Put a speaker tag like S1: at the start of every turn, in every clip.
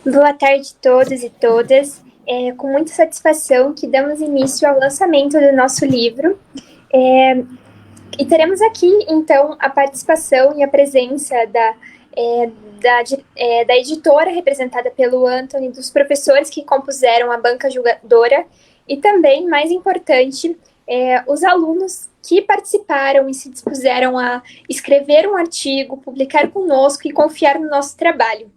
S1: Boa tarde a todos e todas. É com muita satisfação que damos início ao lançamento do nosso livro. E teremos aqui, então, a participação e a presença da editora, representada pelo Anthony, dos professores que compuseram a banca julgadora, e também, mais importante, os alunos que participaram e se dispuseram a escrever um artigo, publicar conosco e confiar no nosso trabalho.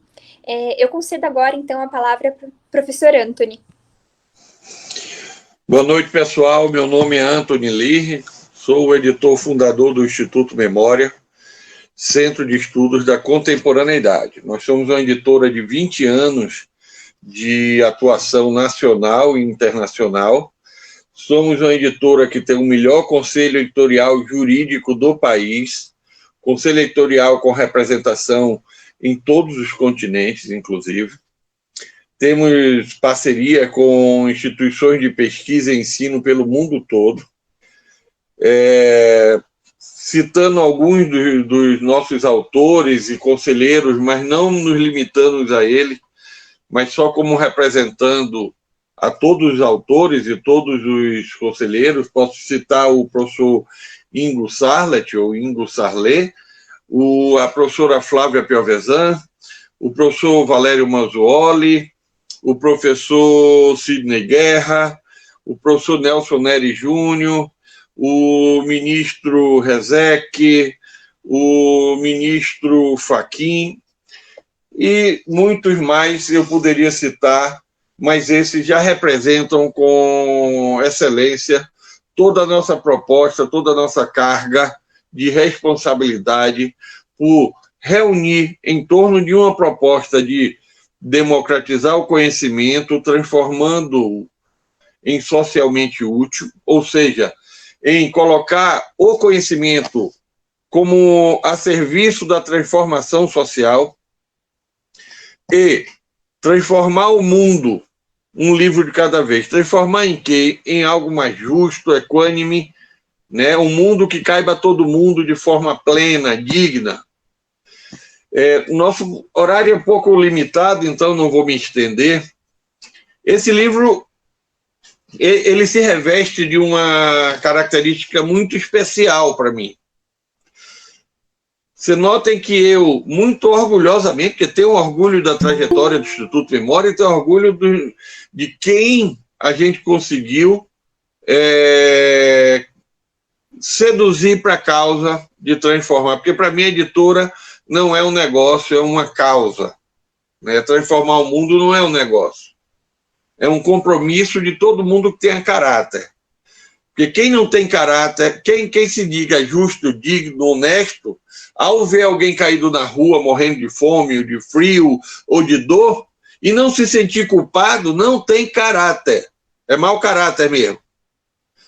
S1: Eu concedo agora, então, a palavra para o professor Anthony.
S2: Boa noite, pessoal. Meu nome é Anthony Lirre, sou o editor fundador do Instituto Memória, Centro de Estudos da Contemporaneidade. Nós somos uma editora de 20 anos de atuação nacional e internacional. Somos uma editora que tem o melhor conselho editorial jurídico do país, conselho editorial com representação em todos os continentes, inclusive. Temos parceria com instituições de pesquisa e ensino pelo mundo todo. Citando alguns dos nossos autores e conselheiros, mas não nos limitando a ele, mas só como representando a todos os autores e todos os conselheiros, posso citar o professor Ingo Sarlet, ou Ingo Sarlet, a professora Flávia Piovesan, o professor Valério Manzuoli, o professor Sidney Guerra, o professor Nelson Neri Júnior, o ministro Rezec, o ministro Fachin, e muitos mais eu poderia citar, mas esses já representam com excelência toda a nossa proposta, toda a nossa carga de responsabilidade por reunir em torno de uma proposta de democratizar o conhecimento, transformando-o em socialmente útil, ou seja, em colocar o conhecimento como a serviço da transformação social e transformar o mundo, um livro de cada vez. Transformar em quê? Em algo mais justo, equânime, né? Um mundo que caiba a todo mundo de forma plena, digna. Nosso horário é um pouco limitado, então não vou me estender. Esse livro, ele se reveste de uma característica muito especial para mim. Você notem que eu, muito orgulhosamente, porque tenho orgulho da trajetória do Instituto Memória e tenho orgulho de quem a gente conseguiu seduzir para a causa de transformar. Porque, para mim, a editora não é um negócio, é uma causa. Né? Transformar o mundo não é um negócio. É um compromisso de todo mundo que tenha caráter. Porque quem não tem caráter, quem se diga justo, digno, honesto, ao ver alguém caído na rua, morrendo de fome, ou de frio, ou de dor, e não se sentir culpado, não tem caráter. É mau caráter mesmo.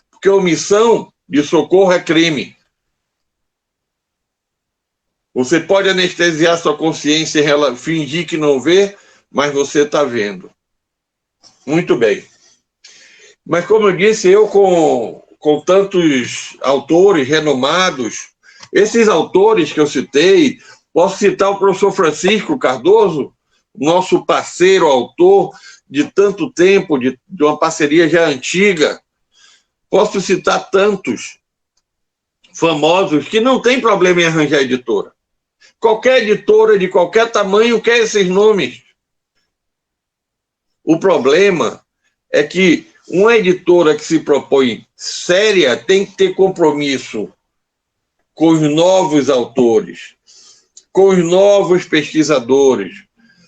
S2: Porque omissão de socorro é crime. Você pode anestesiar sua consciência e fingir que não vê, mas você está vendo. Muito bem. Mas, como eu disse, eu com tantos autores renomados, esses autores que eu citei, posso citar o professor Francisco Cardoso, nosso parceiro autor de tanto tempo, de uma parceria já antiga. Posso citar tantos famosos que não tem problema em arranjar editora. Qualquer editora de qualquer tamanho quer esses nomes. O problema é que uma editora que se propõe séria tem que ter compromisso com os novos autores, com os novos pesquisadores,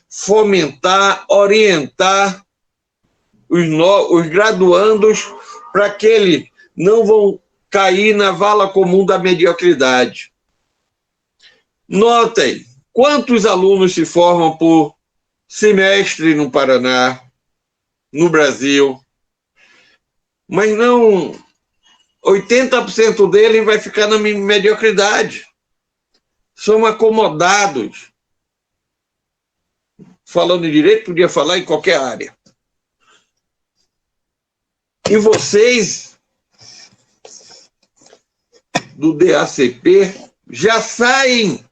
S2: fomentar, orientar os graduandos para que eles não vão cair na vala comum da mediocridade. Notem quantos alunos se formam por semestre no Paraná, no Brasil, mas não 80% deles vai ficar na mediocridade. São acomodados. Falando em direito, podia falar em qualquer área. E vocês, do DACP, já saem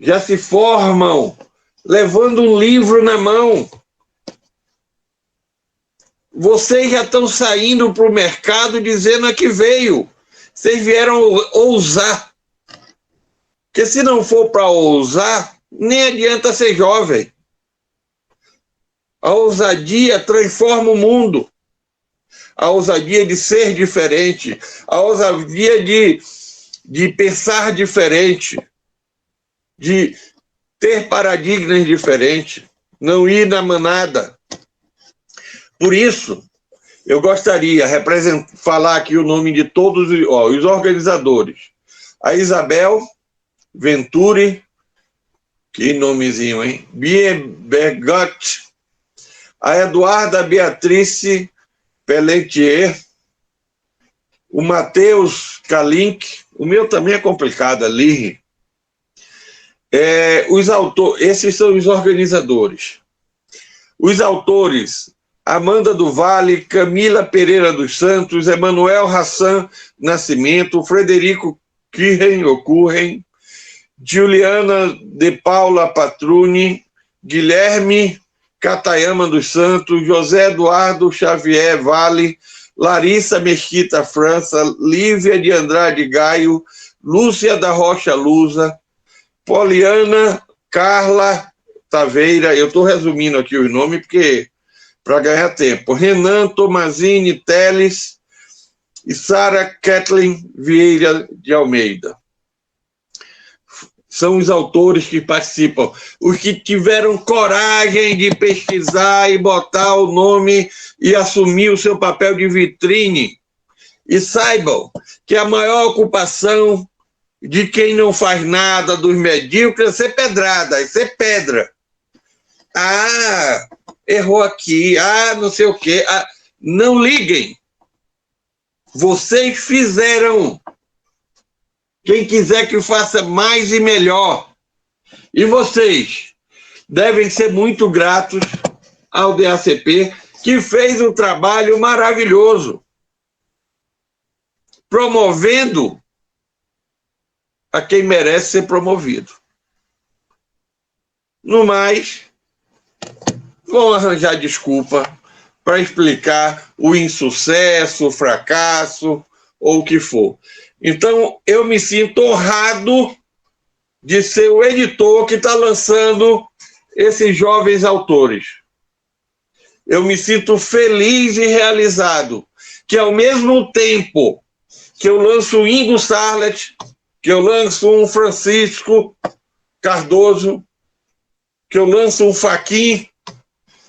S2: já se formam levando um livro na mão. Vocês já estão saindo para o mercado dizendo a que veio. Vocês vieram ousar. Porque se não for para ousar, nem adianta ser jovem. A ousadia transforma o mundo. A ousadia de ser diferente. A ousadia de pensar diferente. De ter paradigmas diferentes. Não ir na manada. Por isso, eu gostaria de falar aqui o nome de todos os organizadores. A Isabel Venturi, que nomezinho, hein? Bierbergot, a Eduarda Beatrice Pelletier, o Matheus Kalink, o meu também é complicado, ali. Esses são os organizadores. Os autores: Amanda do Vale, Camila Pereira dos Santos, Emanuel Hassan Nascimento, Frederico Curren, Juliana de Paula Patruni, Guilherme Catayama dos Santos, José Eduardo Xavier Vale, Larissa Mesquita França, Lívia de Andrade Gaio, Lúcia da Rocha Lusa, Poliana Carla Taveira, eu estou resumindo aqui os nomes porque para ganhar tempo, Renan Tomazini Teles e Sara Kathleen Vieira de Almeida. São os autores que participam, os que tiveram coragem de pesquisar e botar o nome e assumir o seu papel de vitrine. E saibam que a maior ocupação de quem não faz nada, dos medíocres, é ser pedrada, é ser pedra. Ah, errou aqui, não sei o quê. Não liguem. Vocês fizeram. Quem quiser que faça mais e melhor. E vocês devem ser muito gratos ao DACP, que fez um trabalho maravilhoso, promovendo a quem merece ser promovido. No mais, vão arranjar desculpa para explicar o insucesso, o fracasso ou o que for. Então, eu me sinto honrado de ser o editor que está lançando esses jovens autores. Eu me sinto feliz e realizado que, ao mesmo tempo que eu lanço o Ingo Sarlet, que eu lanço um Francisco Cardoso, que eu lanço um Faquin,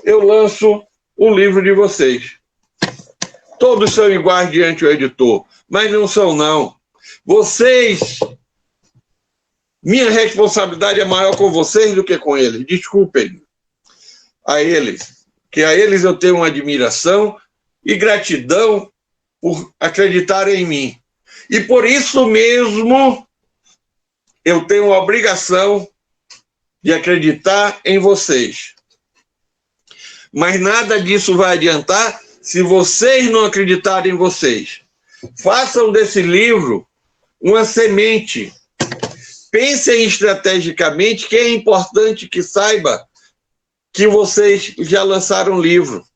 S2: eu lanço o livro de vocês. Todos são iguais diante do editor, mas não são, não. Vocês, minha responsabilidade é maior com vocês do que com eles. Desculpem a eles, que a eles eu tenho uma admiração e gratidão por acreditarem em mim. E por isso mesmo eu tenho a obrigação de acreditar em vocês. Mas nada disso vai adiantar se vocês não acreditarem em vocês. Façam desse livro uma semente. Pensem estrategicamente, que é importante que saiba que vocês já lançaram um livro.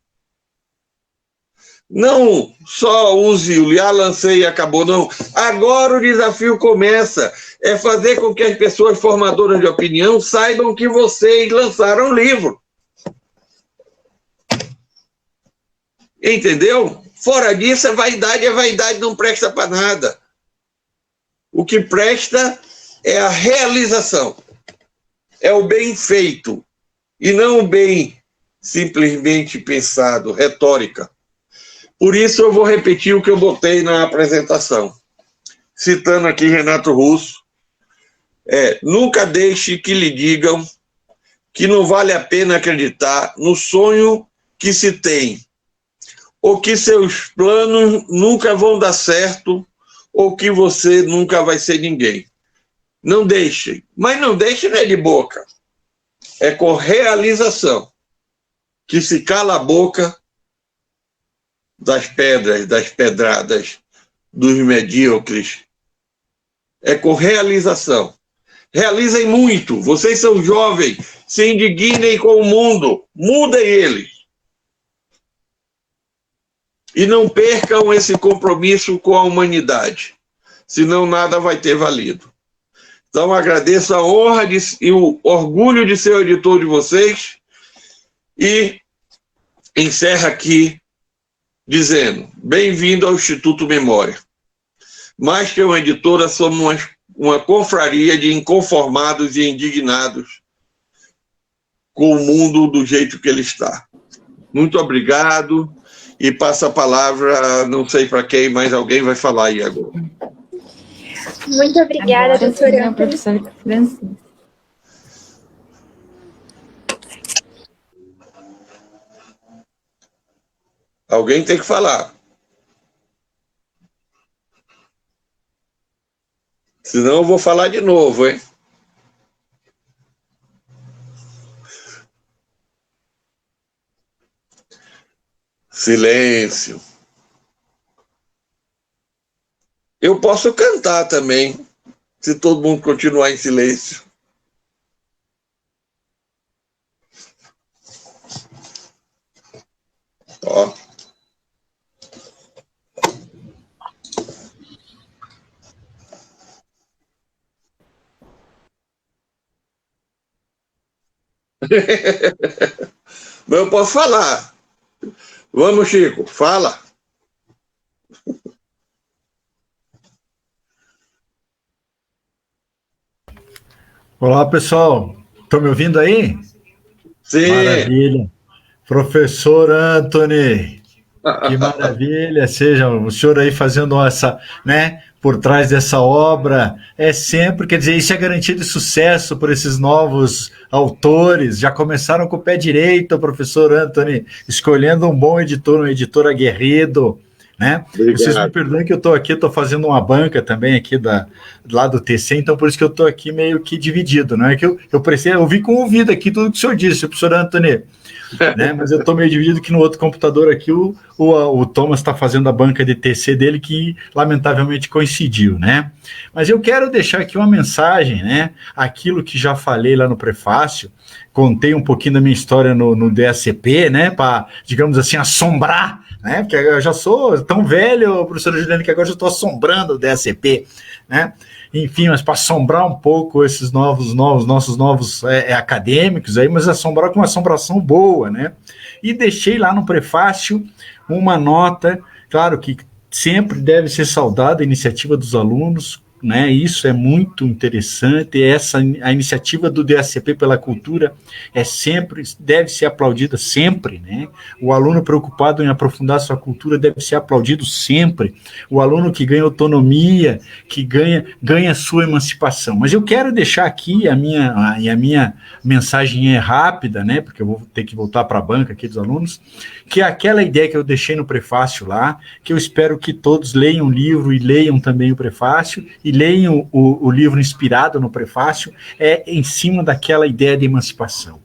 S2: Não só use o já lancei e acabou, não. Agora o desafio começa. É fazer com que as pessoas formadoras de opinião saibam que vocês lançaram um livro. Entendeu? Fora disso, é vaidade, não presta para nada. O que presta é a realização. É o bem feito. E não o bem simplesmente pensado, retórica. Por isso eu vou repetir o que eu botei na apresentação. Citando aqui Renato Russo. Nunca deixe que lhe digam que não vale a pena acreditar no sonho que se tem, ou que seus planos nunca vão dar certo, ou que você nunca vai ser ninguém. Não deixem. Mas não deixem de boca. É com realização que se cala a boca das pedras, das pedradas, dos medíocres. É com realização. realizem muito. Vocês são jovens, se indignem com o mundo, mudem ele. E não percam esse compromisso com a humanidade, senão nada vai ter valido. Então, agradeço a honra e o orgulho de ser o editor de vocês e encerro aqui dizendo, bem-vindo ao Instituto Memória. Mais que uma editora, somos uma confraria de inconformados e indignados com o mundo do jeito que ele está. Muito obrigado e passo a palavra, não sei para quem, mas alguém vai falar aí agora.
S1: Muito obrigada,
S3: Agora,
S1: doutora.
S3: Professora Francisca.
S2: Alguém tem que falar. Senão eu vou falar de novo, hein? Silêncio. Eu posso cantar também, se todo mundo continuar em silêncio. Ó. Mas eu posso falar. Vamos, Chico, fala.
S4: Olá, pessoal. Estão me ouvindo aí?
S2: Sim.
S4: Maravilha. Professor Anthony, que maravilha. Seja o senhor aí fazendo essa, né, por trás dessa obra. É sempre, quer dizer, isso é garantia de sucesso por esses novos autores. Já começaram com o pé direito, professor Anthony, escolhendo um bom editor, um editor aguerrido, né? Vocês me perdoem que eu estou fazendo uma banca também aqui lá do TC, então por isso que eu estou aqui meio que dividido, não é que eu vi com o ouvido aqui tudo que o senhor disse, professor Anthony, né? Mas eu estou meio dividido que no outro computador aqui o Thomas está fazendo a banca de TC dele que lamentavelmente coincidiu, né? Mas eu quero deixar aqui uma mensagem, né? Aquilo que já falei lá no prefácio, contei um pouquinho da minha história no DSCP, né? Para, digamos assim, assombrar, né? Porque eu já sou tão velho, professora Juliana, que agora já estou assombrando o DSCP, né? Enfim, mas para assombrar um pouco esses nossos novos acadêmicos aí, mas assombrar com uma assombração boa, né? E deixei lá no prefácio uma nota, claro que sempre deve ser saudada a iniciativa dos alunos, né? Isso é muito interessante. A iniciativa do DSCP pela cultura deve ser aplaudida sempre, né? O aluno preocupado em aprofundar sua cultura deve ser aplaudido sempre. O aluno que ganha autonomia, que ganha sua emancipação. Mas eu quero deixar aqui a minha mensagem é rápida, né? Porque eu vou ter que voltar para a banca aqui dos alunos, que é aquela ideia que eu deixei no prefácio lá, que eu espero que todos leiam o livro e leiam também o prefácio, e leiam o livro inspirado no prefácio, em cima daquela ideia de emancipação.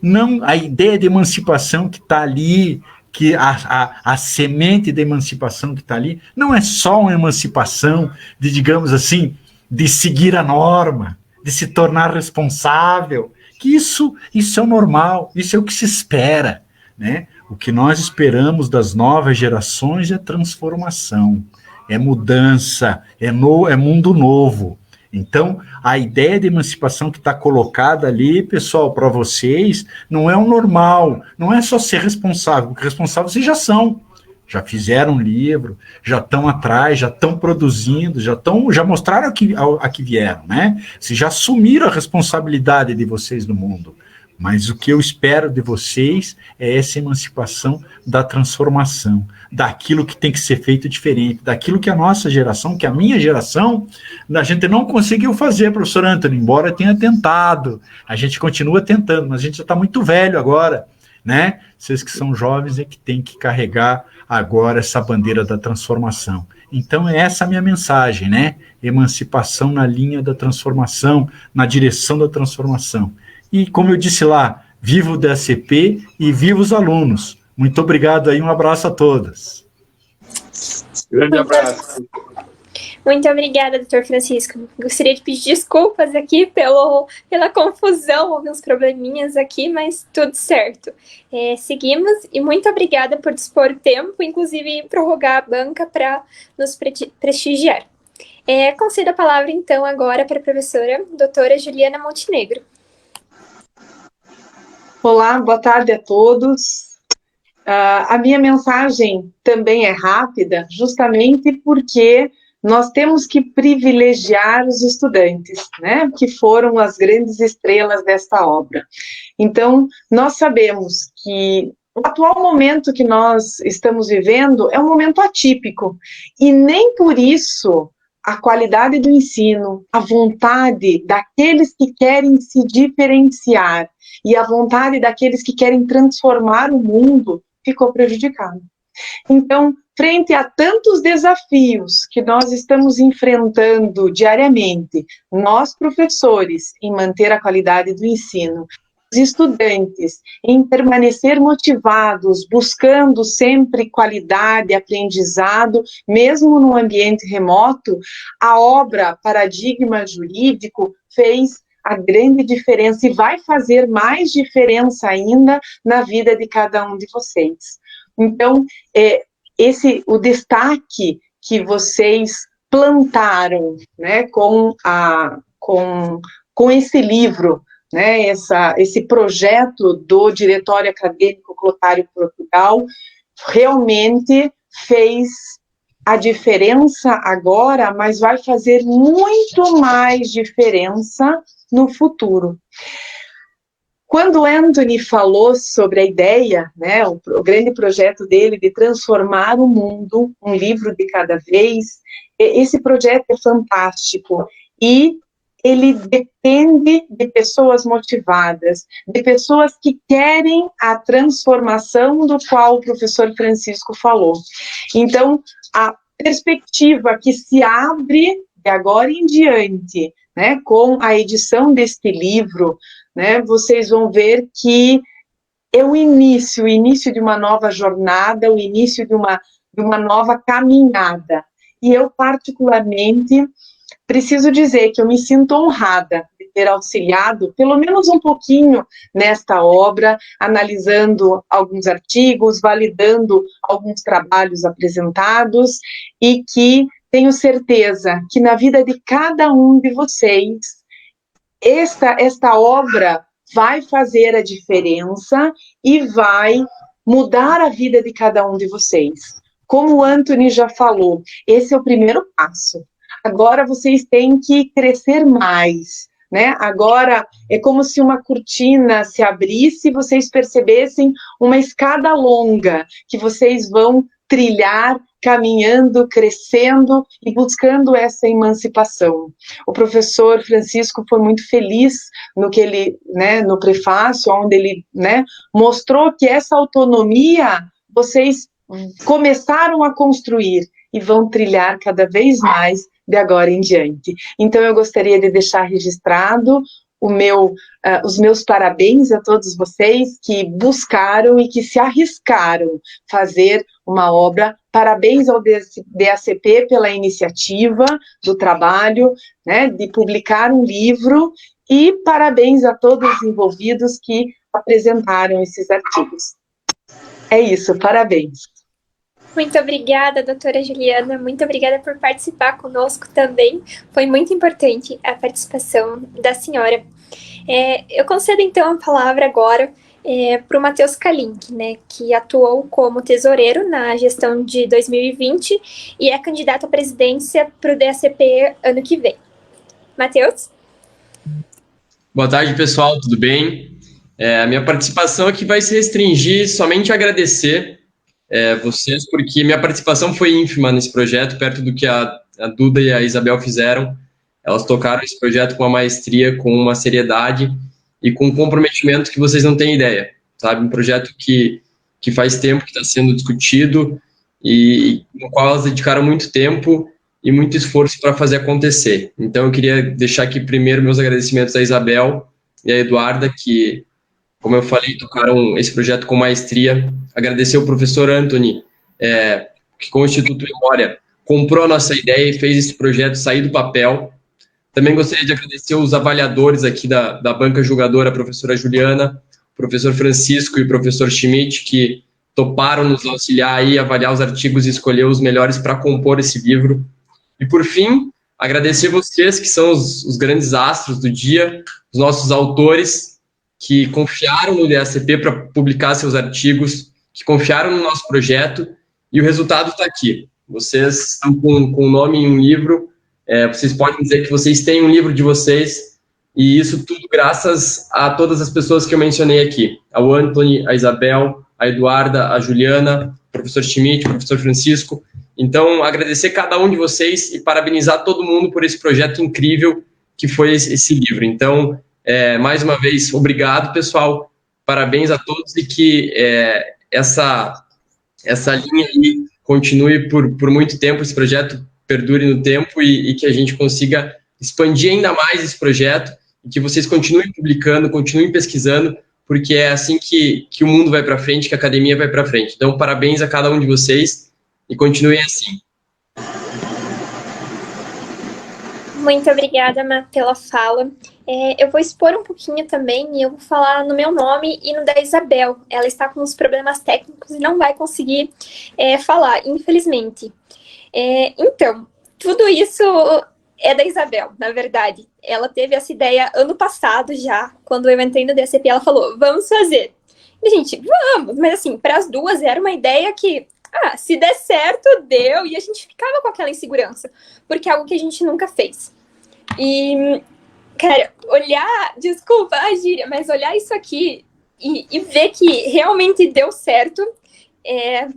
S4: Não, a ideia de emancipação que está ali, que a semente da emancipação que está ali, não é só uma emancipação de, digamos assim, de seguir a norma, de se tornar responsável, que isso é o normal, isso é o que se espera, né? O que nós esperamos das novas gerações é transformação, é mudança, é mundo novo. Então, a ideia de emancipação que está colocada ali, pessoal, para vocês, não é o normal, não é só ser responsável, porque responsáveis vocês já são, já fizeram um livro, já estão atrás, já estão produzindo, já mostraram a que vieram, né? Vocês já assumiram a responsabilidade de vocês no mundo. Mas o que eu espero de vocês é essa emancipação da transformação, daquilo que tem que ser feito diferente, daquilo que a nossa geração, que a minha geração, a gente não conseguiu fazer, professor Anthony, embora tenha tentado, a gente continua tentando, mas a gente já está muito velho agora, né? Vocês que são jovens é que tem que carregar agora essa bandeira da transformação. Então é essa a minha mensagem, né? Emancipação na linha da transformação, na direção da transformação. E, como eu disse lá, viva o DSCP e viva os alunos. Muito obrigado aí, um abraço a todos.
S2: Grande abraço.
S1: Muito obrigada, doutor Francisco. Gostaria de pedir desculpas aqui pela confusão, alguns probleminhas aqui, mas tudo certo. Seguimos e muito obrigada por dispor o tempo, inclusive prorrogar a banca para nos prestigiar. Concedo a palavra, então, agora para a professora doutora Juliana Montenegro.
S3: Olá, boa tarde a todos. A minha mensagem também é rápida, justamente porque nós temos que privilegiar os estudantes, né, que foram as grandes estrelas desta obra. Então, nós sabemos que o atual momento que nós estamos vivendo é um momento atípico, e nem por isso a qualidade do ensino, a vontade daqueles que querem se diferenciar e a vontade daqueles que querem transformar o mundo ficou prejudicada. Então, frente a tantos desafios que nós estamos enfrentando diariamente, nós professores, em manter a qualidade do ensino, os estudantes em permanecer motivados, buscando sempre qualidade, aprendizado, mesmo no ambiente remoto, a obra Paradigma Jurídico fez a grande diferença e vai fazer mais diferença ainda na vida de cada um de vocês. Então, o destaque que vocês plantaram, né, com esse livro, né, esse projeto do Diretório Acadêmico Clotário Portugal, realmente fez a diferença agora, mas vai fazer muito mais diferença no futuro. Quando Anthony falou sobre a ideia, né, o grande projeto dele de transformar o mundo, um livro de cada vez, esse projeto é fantástico e ele depende de pessoas motivadas, de pessoas que querem a transformação do qual o professor Francisco falou. Então, a perspectiva que se abre de agora em diante, né, com a edição deste livro, né, vocês vão ver que é o início de uma nova jornada, o início de uma nova caminhada. E eu, particularmente, preciso dizer que eu me sinto honrada de ter auxiliado, pelo menos um pouquinho, nesta obra, analisando alguns artigos, validando alguns trabalhos apresentados, e que tenho certeza que na vida de cada um de vocês, esta obra vai fazer a diferença e vai mudar a vida de cada um de vocês. Como o Anthony já falou, esse é o primeiro passo. Agora vocês têm que crescer mais, né? Agora é como se uma cortina se abrisse e vocês percebessem uma escada longa que vocês vão trilhar, caminhando, crescendo e buscando essa emancipação. O professor Francisco foi muito feliz no que ele, né, no prefácio, onde ele, né, mostrou que essa autonomia vocês começaram a construir e vão trilhar cada vez mais de agora em diante. Então, eu gostaria de deixar registrado os meus parabéns a todos vocês que buscaram e que se arriscaram fazer uma obra. Parabéns ao DACP pela iniciativa do trabalho, né, de publicar um livro, e parabéns a todos os envolvidos que apresentaram esses artigos. É isso, parabéns.
S1: Muito obrigada, doutora Juliana, muito obrigada por participar conosco também, foi muito importante a participação da senhora. Eu concedo então a palavra agora para o Matheus Kalink, né, que atuou como tesoureiro na gestão de 2020 e é candidato à presidência para o DACP ano que vem. Matheus?
S5: Boa tarde, pessoal, tudo bem? A minha participação aqui vai se restringir somente a agradecer vocês, porque minha participação foi ínfima nesse projeto, perto do que a Duda e a Isabel fizeram. Elas tocaram esse projeto com uma maestria, com uma seriedade e com um comprometimento que vocês não têm ideia, sabe? Um projeto que faz tempo que está sendo discutido e no qual elas dedicaram muito tempo e muito esforço para fazer acontecer. Então, eu queria deixar aqui primeiro meus agradecimentos à Isabel e à Eduarda, que, como eu falei, tocaram esse projeto com maestria. Agradecer ao professor Anthony, que com o Instituto Memória comprou a nossa ideia e fez esse projeto sair do papel. Também gostaria de agradecer os avaliadores aqui da banca julgadora, a professora Juliana, o professor Francisco e o professor Schmidt, que toparam nos auxiliar aí, avaliar os artigos e escolher os melhores para compor esse livro. E, por fim, agradecer vocês, que são os grandes astros do dia, os nossos autores, que confiaram no DACP para publicar seus artigos, que confiaram no nosso projeto, e o resultado está aqui. Vocês estão com o nome em um livro, vocês podem dizer que vocês têm um livro de vocês, e isso tudo graças a todas as pessoas que eu mencionei aqui, ao Anthony, a Isabel, a Eduarda, a Juliana, o professor Schmidt, o professor Francisco. Então, agradecer cada um de vocês e parabenizar todo mundo por esse projeto incrível que foi esse livro. Então, mais uma vez, obrigado, pessoal, parabéns a todos e que essa linha aí continue por muito tempo, esse projeto perdure no tempo e que a gente consiga expandir ainda mais esse projeto e que vocês continuem publicando, continuem pesquisando, porque é assim que o mundo vai para frente, que a academia vai para frente. Então, parabéns a cada um de vocês e continuem assim.
S1: Muito obrigada, Ma, pela fala. Eu vou expor um pouquinho também e eu vou falar no meu nome e no da Isabel. Ela está com uns problemas técnicos e não vai conseguir falar, infelizmente. Então, tudo isso é da Isabel, na verdade. Ela teve essa ideia ano passado já, quando eu entrei no DACP, ela falou, vamos fazer. E, gente, vamos, mas assim, para as duas era uma ideia que, se der certo, deu, e a gente ficava com aquela insegurança, porque é algo que a gente nunca fez. E, cara, olhar, desculpa a gíria, mas olhar isso aqui e ver que realmente deu certo,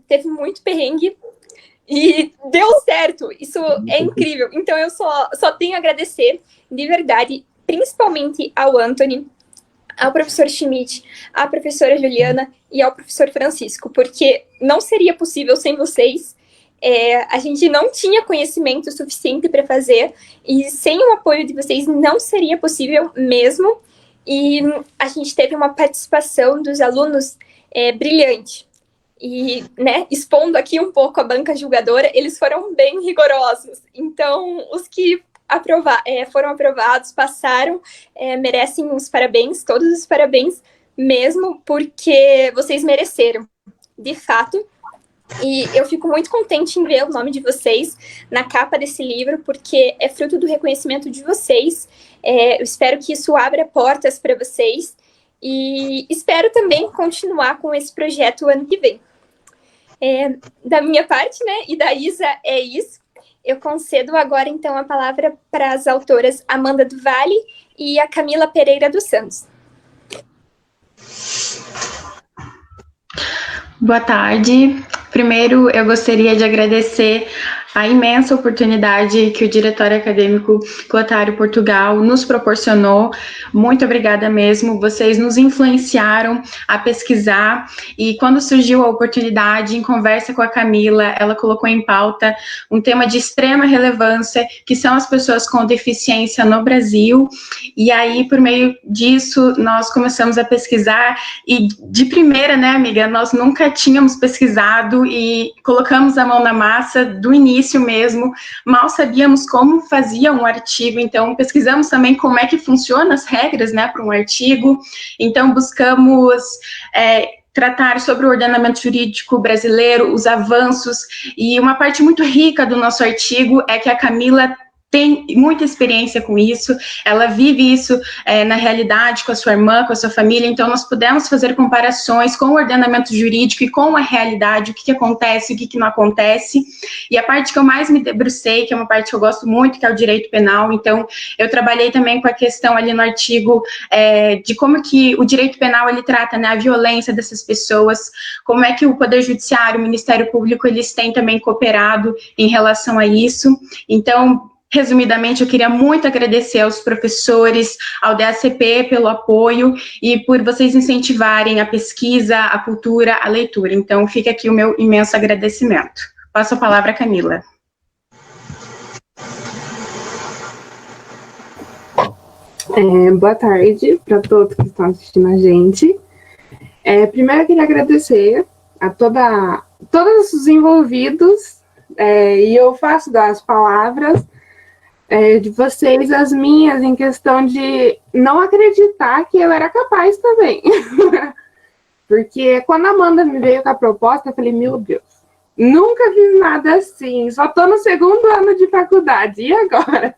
S1: teve muito perrengue, e deu certo, isso é incrível. Então eu só tenho a agradecer, de verdade, principalmente ao Anthony, ao professor Schmidt, à professora Juliana e ao professor Francisco, porque não seria possível sem vocês. A gente não tinha conhecimento suficiente para fazer, e sem o apoio de vocês não seria possível mesmo. E a gente teve uma participação dos alunos brilhante. E, né, expondo aqui um pouco a banca julgadora, eles foram bem rigorosos. Então, os que foram aprovados, passaram, merecem os parabéns, todos os parabéns, mesmo porque vocês mereceram, de fato. E eu fico muito contente em ver o nome de vocês na capa desse livro, porque é fruto do reconhecimento de vocês. Eu espero que isso abra portas para vocês e espero também continuar com esse projeto ano que vem. Da minha parte, né, e da Isa, é isso. Eu concedo agora, então, a palavra para as autoras Amanda do Vale e a Camila Pereira dos Santos.
S6: Boa tarde. Primeiro, eu gostaria de agradecer a imensa oportunidade que o Diretório Acadêmico Clotário Portugal nos proporcionou. Muito obrigada mesmo, vocês nos influenciaram a pesquisar, e quando surgiu a oportunidade, em conversa com a Camila, ela colocou em pauta um tema de extrema relevância, que são as pessoas com deficiência no Brasil, e aí, por meio disso, nós começamos a pesquisar, e de primeira, né, amiga, nós nunca tínhamos pesquisado, e colocamos a mão na massa do início mesmo, mal sabíamos como fazia um artigo, então pesquisamos também como é que funcionam as regras, né, para um artigo, então buscamos tratar sobre o ordenamento jurídico brasileiro, os avanços, e uma parte muito rica do nosso artigo é que a Camila tem muita experiência com isso, ela vive isso na realidade com a sua irmã, com a sua família, então nós pudemos fazer comparações com o ordenamento jurídico e com a realidade, o que acontece, o que não acontece, e a parte que eu mais me debrucei, que é uma parte que eu gosto muito, que é o direito penal, então eu trabalhei também com a questão ali no artigo de como que o direito penal ele trata, né, a violência dessas pessoas, como é que o Poder Judiciário, o Ministério Público, eles têm também cooperado em relação a isso, então, resumidamente, eu queria muito agradecer aos professores, ao DACP pelo apoio e por vocês incentivarem a pesquisa, a cultura, a leitura. Então, fica aqui o meu imenso agradecimento. Passo a palavra à Camila.
S7: Boa tarde para todos que estão assistindo a gente. Primeiro, eu queria agradecer a todos os envolvidos e eu faço das palavras de vocês as minhas, em questão de não acreditar que eu era capaz também. Porque quando a Amanda me veio com a proposta, eu falei, meu Deus, nunca fiz nada assim, só estou no 2º ano de faculdade, e agora?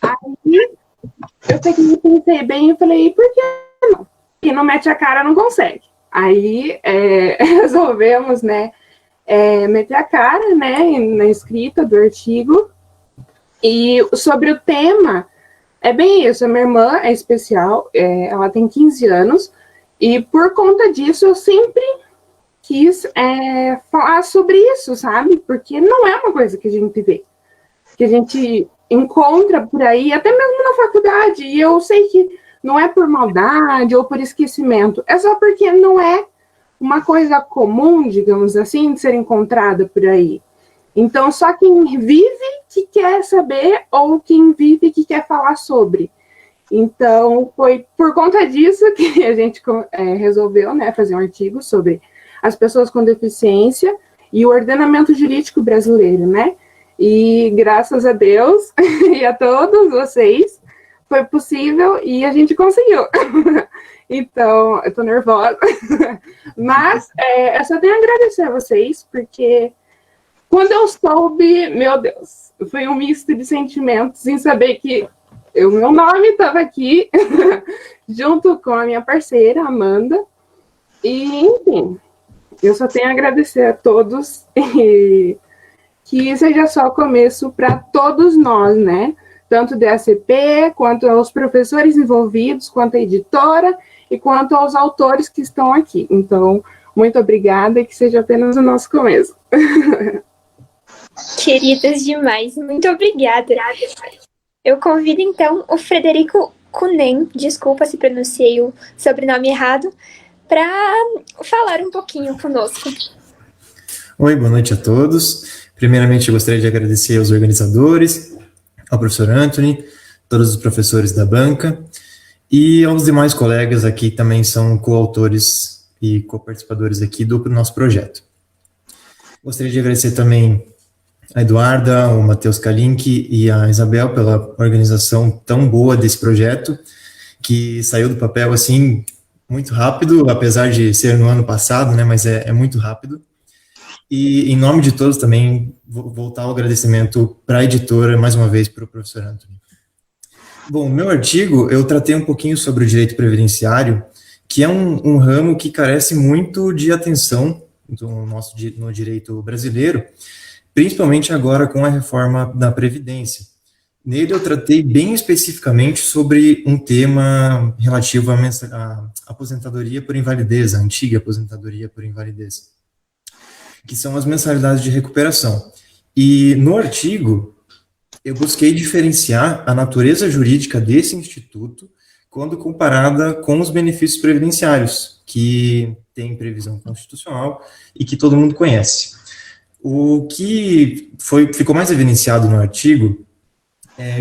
S7: Aí eu pensei bem e falei, por que não? Quem não mete a cara não consegue. Aí resolvemos, né, meter a cara, né, na escrita do artigo. E sobre o tema, é bem isso, a minha irmã é especial, ela tem 15 anos, e por conta disso eu sempre quis falar sobre isso, sabe? Porque não é uma coisa que a gente vê, que a gente encontra por aí, até mesmo na faculdade, e eu sei que não é por maldade ou por esquecimento, é só porque não é uma coisa comum, digamos assim, de ser encontrada por aí. Então, só quem vive que quer saber ou quem vive que quer falar sobre. Então, foi por conta disso que a gente resolveu, né, fazer um artigo sobre as pessoas com deficiência e o ordenamento jurídico brasileiro, né? E graças a Deus e a todos vocês, foi possível e a gente conseguiu. Então, eu tô nervosa. Mas eu só tenho a agradecer a vocês, porque quando eu soube, meu Deus, foi um misto de sentimentos em saber que o meu nome estava aqui, junto com a minha parceira, Amanda. E, enfim, eu só tenho a agradecer a todos e que seja só o começo para todos nós, né? Tanto da ACP, quanto aos professores envolvidos, quanto à editora e quanto aos autores que estão aqui. Então, muito obrigada e que seja apenas o nosso começo.
S1: Queridas demais, muito obrigada. Eu convido, então, o Frederico Kunen, desculpa se pronunciei o sobrenome errado, para falar um pouquinho conosco.
S8: Oi, boa noite a todos. Primeiramente, eu gostaria de agradecer aos organizadores, ao professor Anthony, todos os professores da banca e aos demais colegas aqui que também são coautores e coparticipadores aqui do nosso projeto. Gostaria de agradecer também a Eduarda, o Matheus Kalink e a Isabel pela organização tão boa desse projeto, que saiu do papel, assim, muito rápido, apesar de ser no ano passado, né, mas é muito rápido. E, em nome de todos, também, vou voltar o agradecimento para a editora, mais uma vez, para o professor Anthony. Bom, no meu artigo, eu tratei um pouquinho sobre o direito previdenciário, que é um ramo que carece muito de atenção no direito brasileiro, principalmente agora com a reforma da Previdência. Nele eu tratei bem especificamente sobre um tema relativo à aposentadoria por invalidez, a antiga aposentadoria por invalidez, que são as mensalidades de recuperação. E no artigo eu busquei diferenciar a natureza jurídica desse instituto quando comparada com os benefícios previdenciários, que tem previsão constitucional e que todo mundo conhece. O que ficou mais evidenciado no artigo,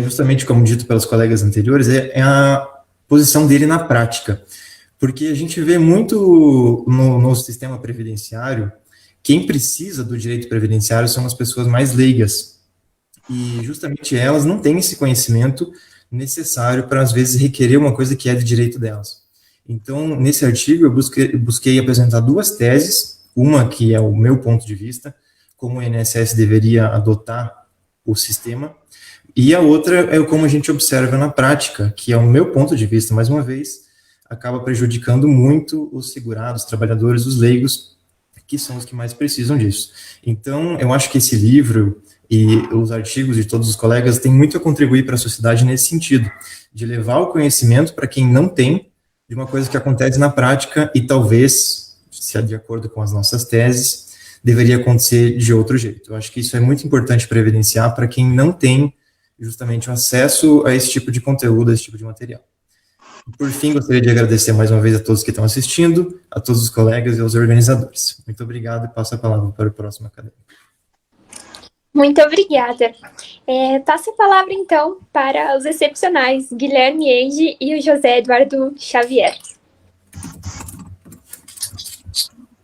S8: justamente como dito pelos colegas anteriores, é a posição dele na prática. Porque a gente vê muito no sistema previdenciário, quem precisa do direito previdenciário são as pessoas mais leigas. E justamente elas não têm esse conhecimento necessário para, às vezes, requerer uma coisa que é de direito delas. Então, nesse artigo, eu busquei apresentar duas teses, uma que é o meu ponto de vista, como o INSS deveria adotar o sistema, e a outra é como a gente observa na prática, que é o meu ponto de vista, mais uma vez, acaba prejudicando muito os segurados, os trabalhadores, os leigos, que são os que mais precisam disso. Então, eu acho que esse livro e os artigos de todos os colegas têm muito a contribuir para a sociedade nesse sentido, de levar o conhecimento para quem não tem, de uma coisa que acontece na prática e talvez, se é de acordo com as nossas teses, deveria acontecer de outro jeito. Eu acho que isso é muito importante para evidenciar para quem não tem justamente o acesso a esse tipo de conteúdo, a esse tipo de material. Por fim, gostaria de agradecer mais uma vez a todos que estão assistindo, a todos os colegas e aos organizadores. Muito obrigado e passo a palavra para o próximo acadêmico.
S1: Muito obrigada. Passo a palavra, então, para os excepcionais Guilherme Enge e o José Eduardo Xavier.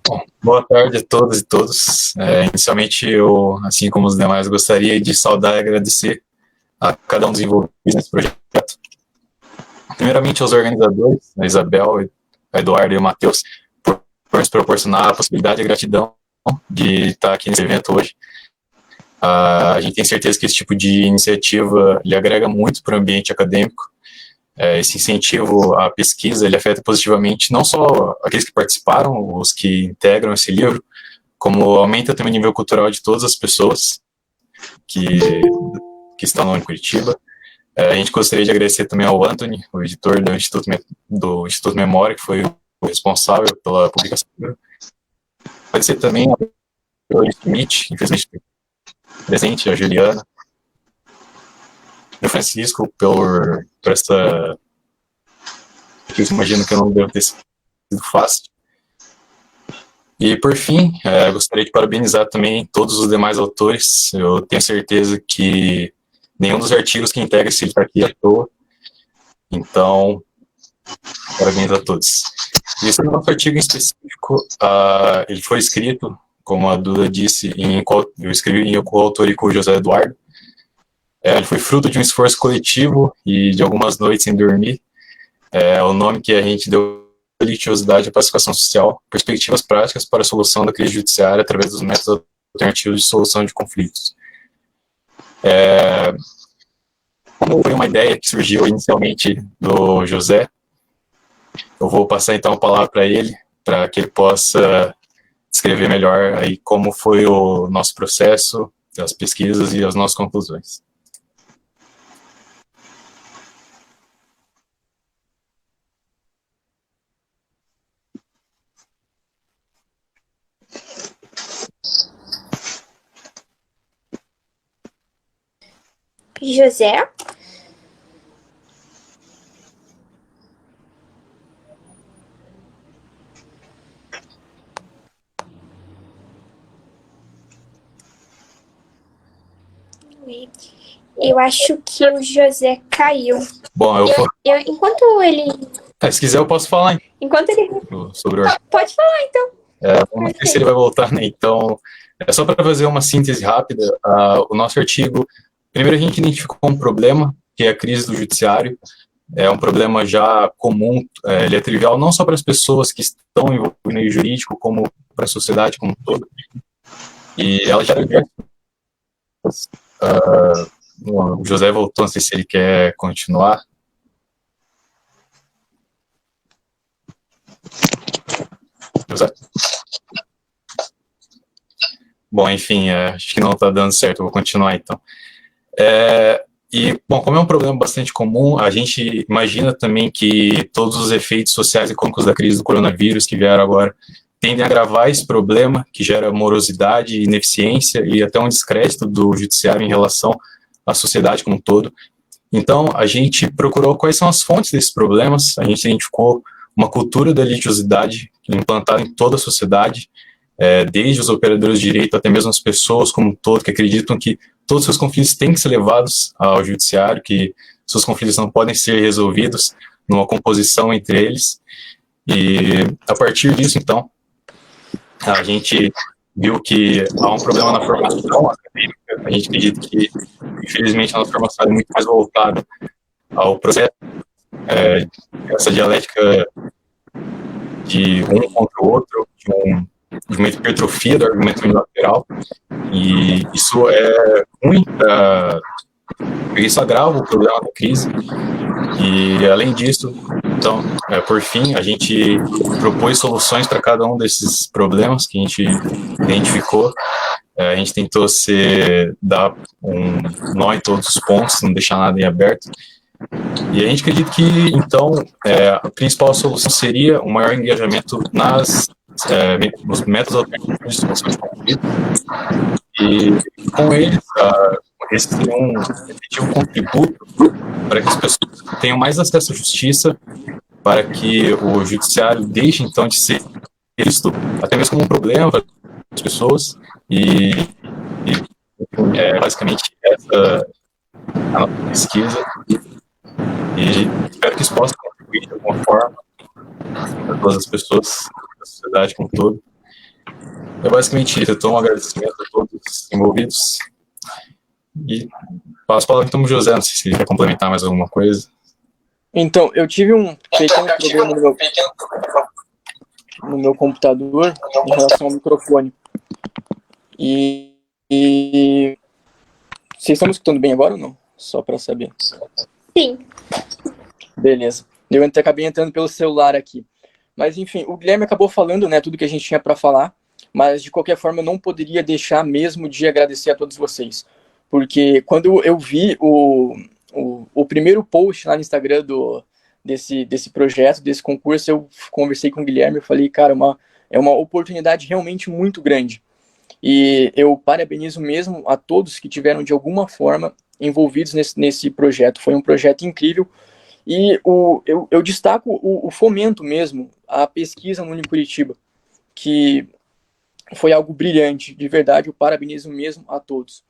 S9: Bom, boa tarde a todas e todos. Inicialmente, eu, assim como os demais, gostaria de saudar e agradecer a cada um dos envolvidos nesse projeto. Primeiramente aos organizadores, a Isabel, a Eduardo e o Matheus, por nos proporcionar a possibilidade e a gratidão de estar aqui nesse evento hoje. A gente tem certeza que esse tipo de iniciativa ele agrega muito para o ambiente acadêmico. Esse incentivo à pesquisa ele afeta positivamente não só aqueles que participaram, os que integram esse livro, como aumenta também o nível cultural de todas as pessoas que estão no Curitiba. A gente gostaria de agradecer também ao Anthony, o editor do Instituto Memória, que foi o responsável pela publicação do livro. Agradecer também ao Schmidt, infelizmente presente, a Juliana, o Francisco, por essa... Eu imagino que eu não devo ter sido fácil. E, por fim, gostaria de parabenizar também todos os demais autores. Eu tenho certeza que nenhum dos artigos que integra esse livro aqui é à toa. Então, parabéns a todos. E esse nosso artigo em específico, ele foi escrito, como a Duda disse, eu escrevi em coautoria com o José Eduardo. Ele foi fruto de um esforço coletivo e de algumas noites sem dormir. O nome que a gente deu é Litigiosidade e Pacificação Social, perspectivas práticas para a solução da crise judiciária através dos métodos alternativos de solução de conflitos. Como foi uma ideia que surgiu inicialmente do José, eu vou passar então a palavra para ele, para que ele possa descrever melhor aí como foi o nosso processo, as pesquisas e as nossas conclusões.
S1: José? Eu acho que o José caiu.
S9: Bom,
S1: enquanto ele...
S9: se quiser eu posso falar
S1: Enquanto ele...
S9: sobre o artigo.
S1: Pode falar, então.
S9: Não sei se ele vai voltar, né? Então, só para fazer uma síntese rápida, o nosso artigo, primeiro a gente identificou um problema, que é a crise do judiciário. É um problema já comum, ele é trivial não só para as pessoas que estão envolvidas no meio jurídico, como para a sociedade como um todo. E ela já... o José voltou, não sei se ele quer continuar. José? Bom, enfim, acho que não está dando certo, eu vou continuar então. Bom, como é um problema bastante comum, a gente imagina também que todos os efeitos sociais e econômicos da crise do coronavírus que vieram agora tendem a agravar esse problema, que gera morosidade, ineficiência e até um descrédito do judiciário em relação à sociedade como um todo. Então, a gente procurou quais são as fontes desses problemas, a gente identificou uma cultura da litigiosidade implantada em toda a sociedade, desde os operadores de direito até mesmo as pessoas como um todo, que acreditam que todos os seus conflitos têm que ser levados ao judiciário, que seus conflitos não podem ser resolvidos numa composição entre eles. E, a partir disso, então, a gente viu que há um problema na formação acadêmica. A gente acredita que, infelizmente, a nossa formação é muito mais voltada ao processo, essa dialética de um contra o outro, de uma hipertrofia do argumento unilateral, e isso é ruim, isso agrava o problema da crise. E, além disso, então, por fim, a gente propôs soluções para cada um desses problemas que a gente identificou. A gente tentou dar um nó em todos os pontos, não deixar nada em aberto. E a gente acredita que, então, a principal solução seria o maior engajamento nos métodos alternativos de solução de conflito. E, com eles, esse seria um efetivo contributo para que as pessoas tenham mais acesso à justiça, para que o judiciário deixe, então, de ser visto até mesmo como um problema para as pessoas. E basicamente, essa é a nossa pesquisa. E espero que isso possa contribuir de alguma forma para todas as pessoas, da sociedade como um todo. É basicamente isso. Então, um agradecimento a todos os envolvidos. E passo a palavra então para o José, não sei se ele quer complementar mais alguma coisa.
S10: Então, eu tive um pequeno problema no meu computador em relação ao microfone. E vocês estão me escutando bem agora ou não? Só para saber.
S1: Sim.
S10: Beleza. Eu acabei entrando pelo celular aqui. Mas, enfim, o Guilherme acabou falando, né, tudo que a gente tinha para falar, mas, de qualquer forma, eu não poderia deixar mesmo de agradecer a todos vocês. Porque quando eu vi o primeiro post lá no Instagram desse projeto, desse concurso, eu conversei com o Guilherme e falei, cara, é uma oportunidade realmente muito grande. E eu parabenizo mesmo a todos que tiveram, de alguma forma, envolvidos nesse projeto. Foi um projeto incrível. E eu destaco o fomento mesmo, a pesquisa no Unicuritiba, que foi algo brilhante, de verdade, eu parabenizo mesmo a todos.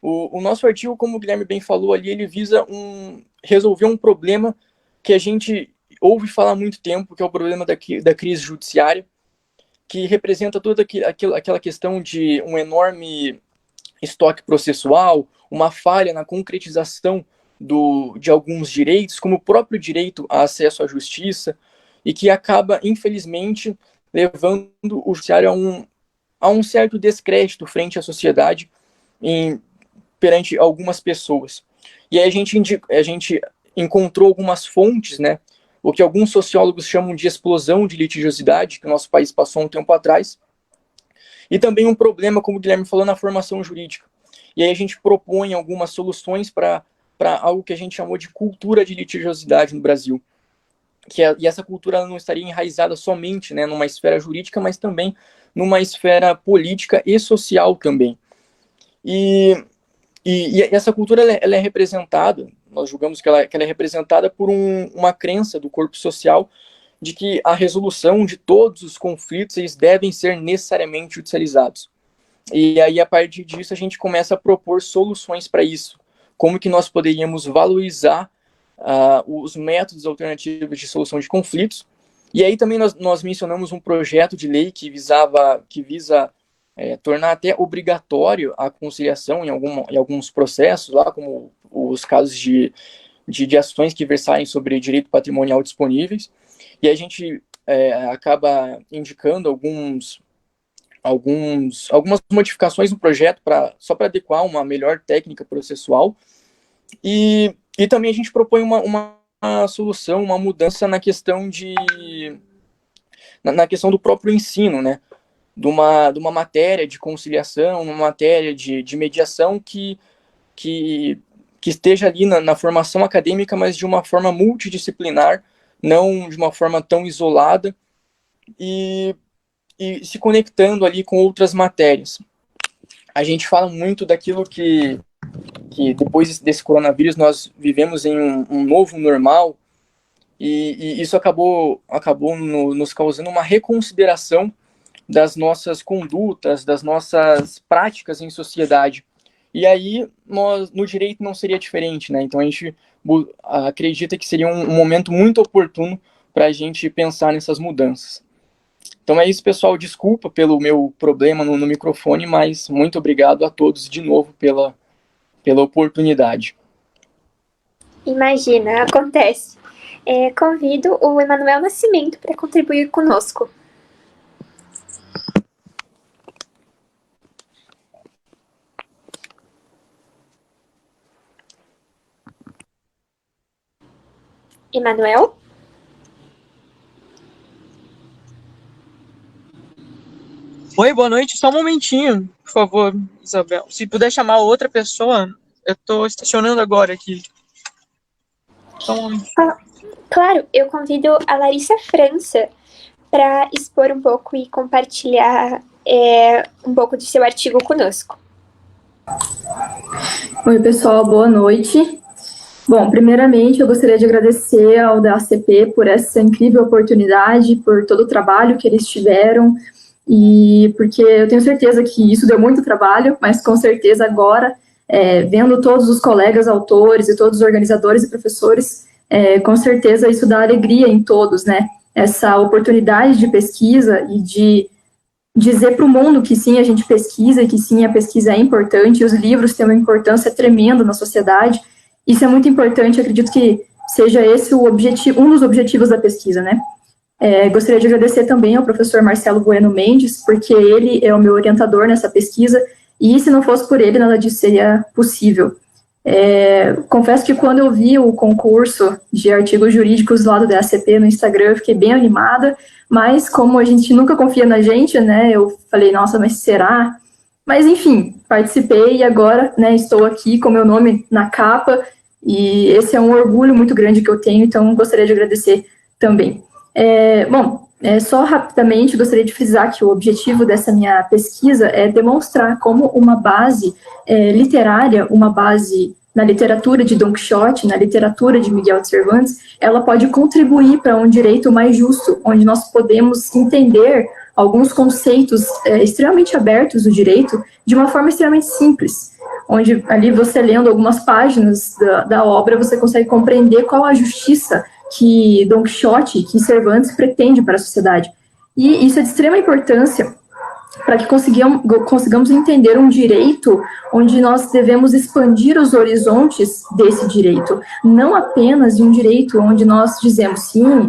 S10: O nosso artigo, como o Guilherme bem falou ali, ele visa resolver um problema que a gente ouve falar há muito tempo, que é o problema da crise judiciária, que representa toda aquela questão de um enorme estoque processual, uma falha na concretização de alguns direitos, como o próprio direito a acesso à justiça, e que acaba, infelizmente, levando o judiciário a um certo descrédito frente à sociedade perante algumas pessoas. E aí a gente encontrou algumas fontes, né, o que alguns sociólogos chamam de explosão de litigiosidade, que o nosso país passou um tempo atrás, e também um problema, como o Guilherme falou, na formação jurídica. E aí a gente propõe algumas soluções para algo que a gente chamou de cultura de litigiosidade no Brasil. E essa cultura não estaria enraizada somente, né, numa esfera jurídica, mas também numa esfera política e social também. E essa cultura ela é representada, nós julgamos que ela é representada por uma crença do corpo social de que a resolução de todos os conflitos eles devem ser necessariamente judicializados. E aí, a partir disso, a gente começa a propor soluções para isso. Como que nós poderíamos valorizar os métodos alternativos de solução de conflitos. E aí também nós mencionamos um projeto de lei que visa tornar até obrigatório a conciliação em alguns processos, lá como os casos de ações que versarem sobre direito patrimonial disponíveis. E a gente acaba indicando algumas modificações no projeto só para adequar uma melhor técnica processual. E também a gente propõe uma solução, uma mudança na questão do próprio ensino, né? De uma matéria de conciliação, uma matéria de mediação que esteja ali na formação acadêmica, mas de uma forma multidisciplinar, não de uma forma tão isolada, e se conectando ali com outras matérias. A gente fala muito daquilo que depois desse coronavírus nós vivemos em um novo normal, e isso acabou nos causando uma reconsideração das nossas condutas, das nossas práticas em sociedade. E aí, no direito não seria diferente, né? Então a gente acredita que seria um momento muito oportuno para a gente pensar nessas mudanças. Então é isso, pessoal. Desculpa pelo meu problema no microfone, mas muito obrigado a todos de novo pela oportunidade.
S1: Imagina, acontece. Convido o Emanuel Nascimento para contribuir conosco. Emanuel?
S11: Oi, boa noite. Só um momentinho, por favor, Isabel. Se puder chamar outra pessoa, eu estou estacionando agora aqui. Só um momentinho.
S1: Claro, eu convido a Larissa França para expor um pouco e compartilhar um pouco de seu artigo conosco.
S12: Oi, pessoal, boa noite. Bom, primeiramente, eu gostaria de agradecer ao DACP por essa incrível oportunidade, por todo o trabalho que eles tiveram, e porque eu tenho certeza que isso deu muito trabalho, mas com certeza agora, vendo todos os colegas autores e todos os organizadores e professores, com certeza isso dá alegria em todos, né? Essa oportunidade de pesquisa e de dizer para o mundo que sim, a gente pesquisa, e que sim, a pesquisa é importante, os livros têm uma importância tremenda na sociedade. Isso é muito importante, acredito que seja esse o objetivo, um dos objetivos da pesquisa, né? Gostaria de agradecer também ao professor Marcelo Bueno Mendes, porque ele é o meu orientador nessa pesquisa, e se não fosse por ele, nada disso seria possível. Confesso que quando eu vi o concurso de artigos jurídicos lá do DACP no Instagram, eu fiquei bem animada, mas como a gente nunca confia na gente, né, eu falei, nossa, mas será? Mas enfim, participei e agora, né, estou aqui com meu nome na capa, e esse é um orgulho muito grande que eu tenho, então gostaria de agradecer também. Só rapidamente gostaria de frisar que o objetivo dessa minha pesquisa é demonstrar como uma base literária, uma base na literatura de Don Quixote, na literatura de Miguel de Cervantes, ela pode contribuir para um direito mais justo, onde nós podemos entender alguns conceitos extremamente abertos do direito de uma forma extremamente simples, onde ali você lendo algumas páginas da obra, você consegue compreender qual a justiça que Don Quixote, que Cervantes pretende para a sociedade. E isso é de extrema importância para que consigamos entender um direito onde nós devemos expandir os horizontes desse direito, não apenas de um direito onde nós dizemos, sim,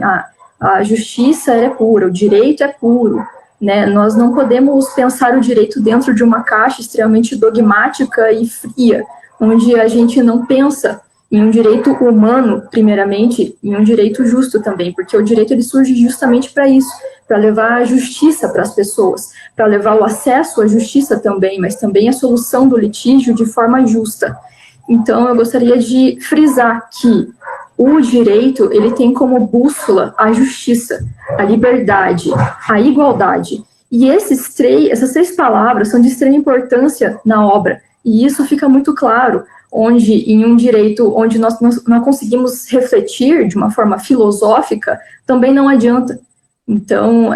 S12: a justiça é pura, o direito é puro, né? Nós não podemos pensar o direito dentro de uma caixa extremamente dogmática e fria, onde a gente não pensa em um direito humano, primeiramente, e um direito justo também, porque o direito ele surge justamente para isso, para levar a justiça para as pessoas, para levar o acesso à justiça também, mas também a solução do litígio de forma justa. Então, eu gostaria de frisar que o direito, ele tem como bússola a justiça, a liberdade, a igualdade. E essas três palavras são de extrema importância na obra, e isso fica muito claro onde em um direito onde nós não conseguimos refletir de uma forma filosófica, também não adianta. Então,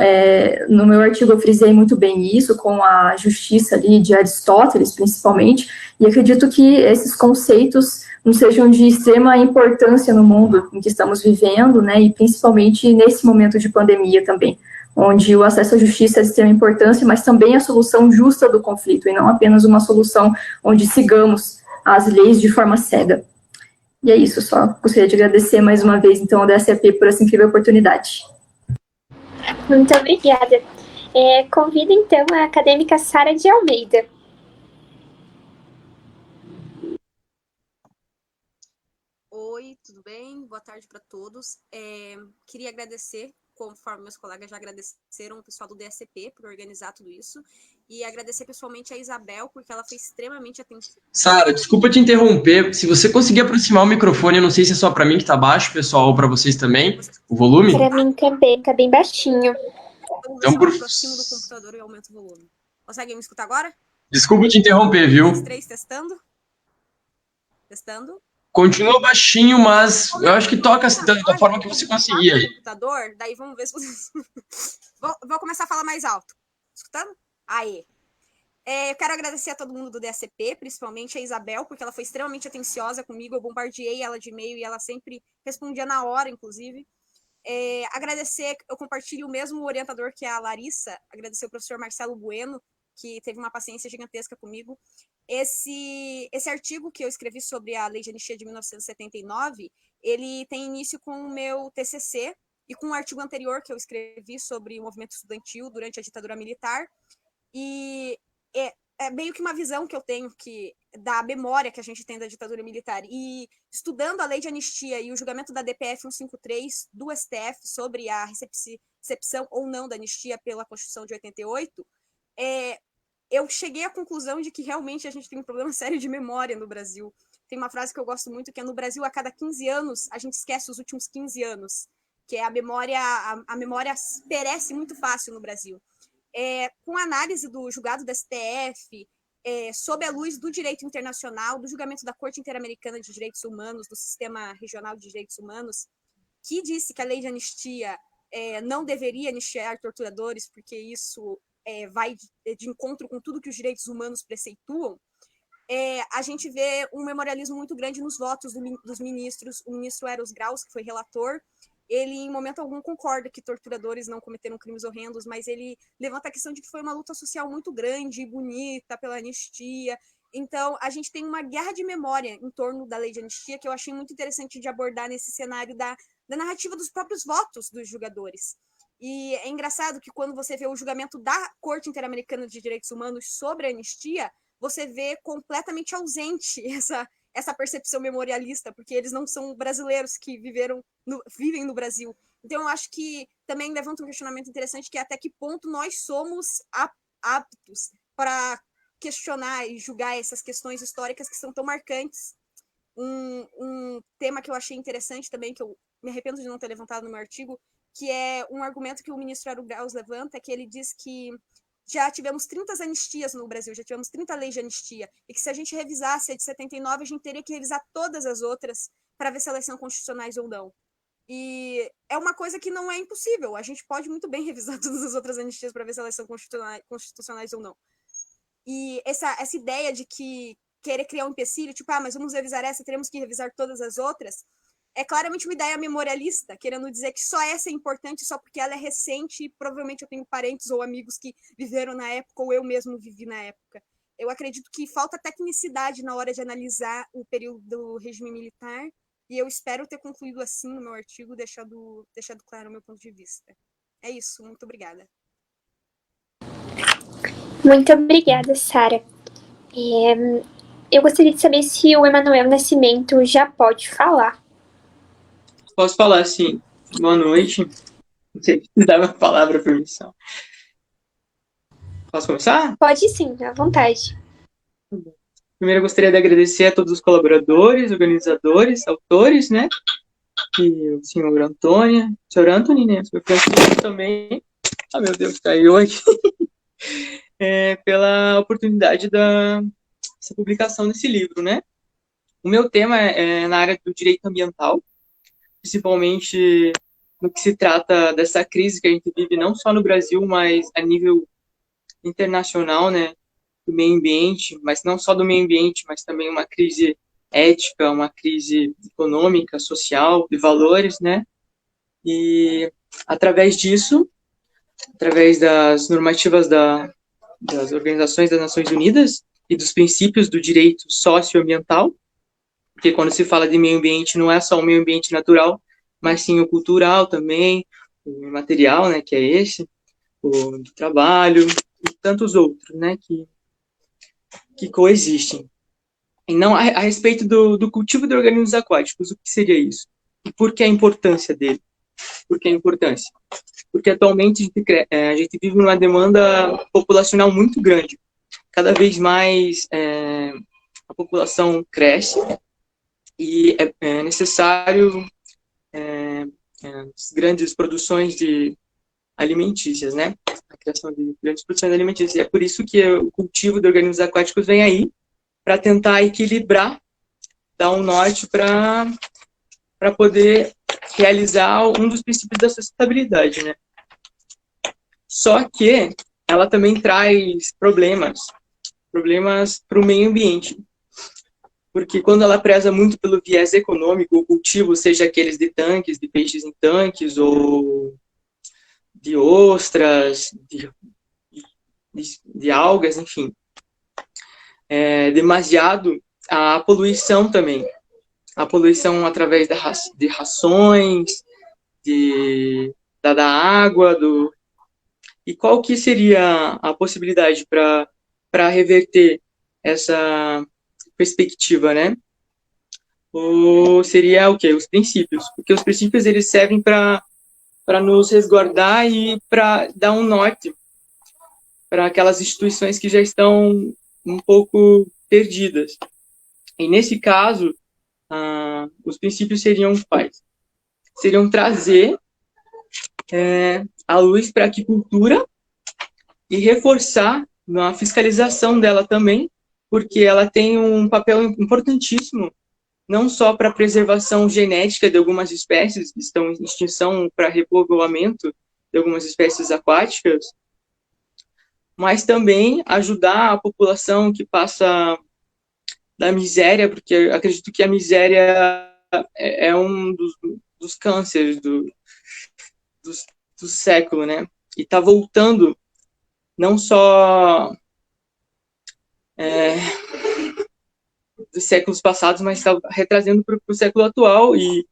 S12: no meu artigo eu frisei muito bem isso, com a justiça ali de Aristóteles, principalmente, e acredito que esses conceitos não sejam de extrema importância no mundo em que estamos vivendo, né, e principalmente nesse momento de pandemia também, onde o acesso à justiça é de extrema importância, mas também a solução justa do conflito, e não apenas uma solução onde sigamos as leis de forma cega. E é isso, só gostaria de agradecer mais uma vez, então, ao DSAP por essa incrível oportunidade.
S1: Muito obrigada. Convido, então, a acadêmica Sara de Almeida.
S13: Oi, tudo bem? Boa tarde para todos. Queria agradecer, conforme meus colegas já agradeceram, o pessoal do DSCP por organizar tudo isso, e agradecer pessoalmente a Isabel, porque ela foi extremamente atentiva.
S5: Sara, desculpa te interromper, se você conseguir aproximar o microfone, eu não sei se é só para mim que tá baixo, pessoal, ou para vocês também, o volume?
S1: Para mim também, tá bem baixinho.
S13: Então, eu aproximo do computador e aumento o volume. Conseguem me escutar agora?
S5: Desculpa te interromper, viu?
S13: 3, testando. Testando.
S5: Continua baixinho, mas eu acho que toca da forma que você conseguir aí.
S13: Computador, daí vamos ver se vocês... vou começar a falar mais alto. Escutando? Aê. Eu quero agradecer a todo mundo do DSCP, principalmente a Isabel, porque ela foi extremamente atenciosa comigo. Eu bombardeei ela de e-mail e ela sempre respondia na hora, inclusive. Agradecer, eu compartilho o mesmo orientador que a Larissa, agradecer o professor Marcelo Bueno, que teve uma paciência gigantesca comigo. Esse artigo que eu escrevi sobre a Lei de Anistia de 1979, ele tem início com o meu TCC e com um artigo anterior que eu escrevi sobre o movimento estudantil durante a ditadura militar. E é meio que uma visão que eu tenho da memória que a gente tem da ditadura militar. E estudando a Lei de Anistia e o julgamento da DPF 153 do STF sobre a recepção ou não da anistia pela Constituição de 88, eu cheguei à conclusão de que realmente a gente tem um problema sério de memória no Brasil. Tem uma frase que eu gosto muito, que é: no Brasil, a cada 15 anos, a gente esquece os últimos 15 anos, que é a memória perece muito fácil no Brasil. Com a análise do julgado da STF, sob a luz do direito internacional, do julgamento da Corte Interamericana de Direitos Humanos, do Sistema Regional de Direitos Humanos, que disse que a lei de anistia não deveria anistiar torturadores, porque isso vai de encontro com tudo que os direitos humanos preceituam, a gente vê um memorialismo muito grande nos votos dos ministros. O ministro Eros Graus, que foi relator, ele em momento algum concorda que torturadores não cometeram crimes horrendos, mas ele levanta a questão de que foi uma luta social muito grande e bonita pela anistia. Então, a gente tem uma guerra de memória em torno da lei de anistia que eu achei muito interessante de abordar nesse cenário da narrativa dos próprios votos dos julgadores. E é engraçado que quando você vê o julgamento da Corte Interamericana de Direitos Humanos sobre a anistia, você vê completamente ausente essa percepção memorialista, porque eles não são brasileiros que vivem no Brasil. Então, eu acho que também levanta um questionamento interessante, que é até que ponto nós somos aptos para questionar e julgar essas questões históricas que são tão marcantes. Um tema que eu achei interessante também, que eu me arrependo de não ter levantado no meu artigo, que é um argumento que o ministro Haru Graus levanta, que ele diz que já tivemos 30 anistias no Brasil, já tivemos 30 leis de anistia, e que se a gente revisasse a de 79, a gente teria que revisar todas as outras para ver se elas são constitucionais ou não. E é uma coisa que não é impossível, a gente pode muito bem revisar todas as outras anistias para ver se elas são constitucionais ou não. E essa ideia de que querer criar um empecilho, tipo, mas vamos revisar essa, teremos que revisar todas as outras, é claramente uma ideia memorialista, querendo dizer que só essa é importante só porque ela é recente e provavelmente eu tenho parentes ou amigos que viveram na época ou eu mesmo vivi na época. Eu acredito que falta tecnicidade na hora de analisar o período do regime militar e eu espero ter concluído assim no meu artigo, deixado claro o meu ponto de vista. É isso, muito obrigada.
S1: Muito obrigada, Sara. Eu gostaria de saber se o Emanuel Nascimento já pode falar.
S14: Posso falar, sim. Boa noite. Não sei se dá a palavra, permissão. Posso começar?
S1: Pode sim, à vontade.
S14: Primeiro, eu gostaria de agradecer a todos os colaboradores, organizadores, autores, né? E o senhor Antônio, né? O senhor Francisco também. Ah, meu Deus, caiu aqui. Pela oportunidade dessa publicação desse livro, né? O meu tema é na área do direito ambiental, principalmente no que se trata dessa crise que a gente vive não só no Brasil, mas a nível internacional, né, do meio ambiente, mas não só do meio ambiente, mas também uma crise ética, uma crise econômica, social, de valores, né, e através disso, através das normativas das organizações das Nações Unidas e dos princípios do direito socioambiental, porque quando se fala de meio ambiente, não é só o meio ambiente natural, mas sim o cultural também, o material, né, que é esse, o do trabalho, e tantos outros, né, que coexistem. E não a respeito do cultivo de organismos aquáticos, o que seria isso? E por que a importância dele? Por que a importância? Porque atualmente a gente vive numa demanda populacional muito grande. Cada vez mais a população cresce, e é necessário grandes produções alimentícias, né? A criação de grandes produções alimentícias. E é por isso que o cultivo de organismos aquáticos vem aí, para tentar equilibrar, dar um norte para poder realizar um dos princípios da sustentabilidade, né? Só que ela também traz problemas para o meio ambiente. Porque quando ela preza muito pelo viés econômico, o cultivo, seja aqueles de tanques, de peixes em tanques, ou de ostras, de algas, enfim, demasiado a poluição também. A poluição através de rações, da água, E qual que seria a possibilidade para reverter essa perspectiva, né? Ou seria o quê? Os princípios. Porque os princípios, eles servem para nos resguardar e para dar um norte para aquelas instituições que já estão um pouco perdidas. E nesse caso, os princípios seriam quais? Seriam trazer a luz para a aquicultura e reforçar na fiscalização dela também, porque ela tem um papel importantíssimo, não só para a preservação genética de algumas espécies que estão em extinção, para repovoamento de algumas espécies aquáticas, mas também ajudar a população que passa da miséria, porque eu acredito que a miséria é um dos cânceres do século, né? E está voltando não só dos séculos passados, mas está retrazendo para o século atual, e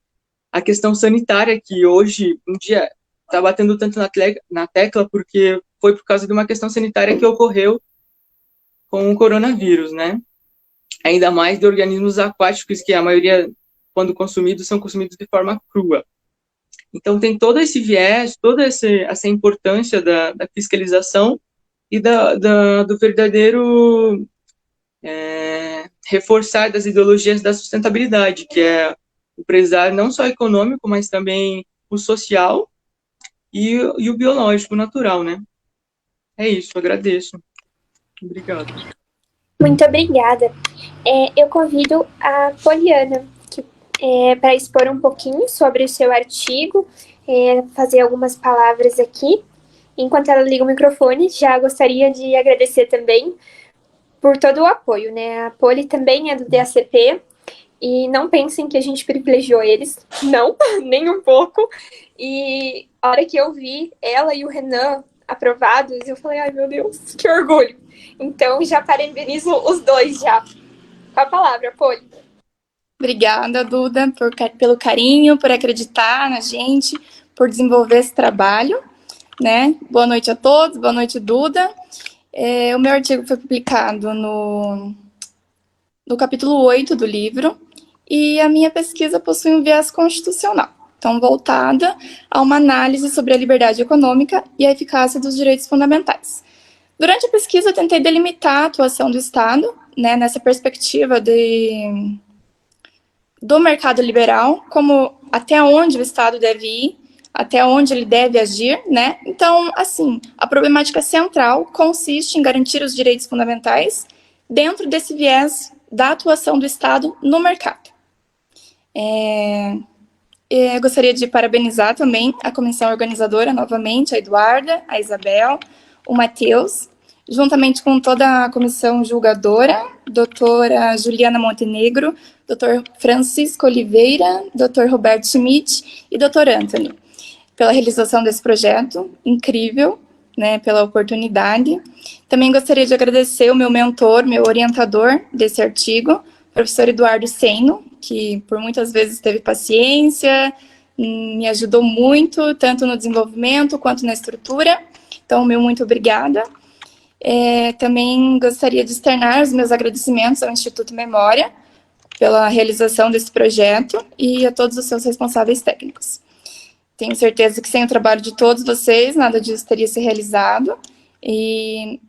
S14: a questão sanitária, que hoje em dia está batendo tanto na tecla, porque foi por causa de uma questão sanitária que ocorreu com o coronavírus, né? Ainda mais de organismos aquáticos, que a maioria, quando consumidos, são consumidos de forma crua. Então, tem todo esse viés, toda essa importância da fiscalização e do verdadeiro reforçar das ideologias da sustentabilidade, que é o prezar não só econômico, mas também o social e o biológico, natural, né? É isso, agradeço. Obrigado.
S1: Muito obrigada. Eu convido a Poliana para expor um pouquinho sobre o seu artigo, fazer algumas palavras aqui. Enquanto ela liga o microfone, já gostaria de agradecer também por todo o apoio, né? A Poli também é do DACP, e não pensem que a gente privilegiou eles, não, nem um pouco. E a hora que eu vi ela e o Renan aprovados, eu falei, ai meu Deus, que orgulho. Então, já parabenizo os dois já. Com a palavra, Poli.
S6: Obrigada, Duda, pelo carinho, por acreditar na gente, por desenvolver esse trabalho, né? Boa noite a todos, boa noite, Duda. O meu artigo foi publicado no capítulo 8 do livro, e a minha pesquisa possui um viés constitucional, então voltada a uma análise sobre a liberdade econômica e a eficácia dos direitos fundamentais. Durante a pesquisa, eu tentei delimitar a atuação do Estado, né, nessa perspectiva do mercado liberal, como até onde o Estado deve ir, até onde ele deve agir, né? Então, assim, a problemática central consiste em garantir os direitos fundamentais dentro desse viés da atuação do Estado no mercado. Eu gostaria de parabenizar também a comissão organizadora, novamente, a Eduarda, a Isabel, o Matheus, juntamente com toda a comissão julgadora, doutora Juliana Montenegro, doutor Francisco Oliveira, doutor Roberto Schmidt e doutor Anthony, pela realização desse projeto incrível, né, pela oportunidade. Também gostaria de agradecer o meu mentor, meu orientador desse artigo, professor Eduardo Seino, que por muitas vezes teve paciência, me ajudou muito, tanto no desenvolvimento quanto na estrutura. Então, meu muito obrigada. Também gostaria de externar os meus agradecimentos ao Instituto Memória pela realização desse projeto e a todos os seus responsáveis técnicos. Tenho certeza que sem o trabalho de todos vocês, nada disso teria se realizado. E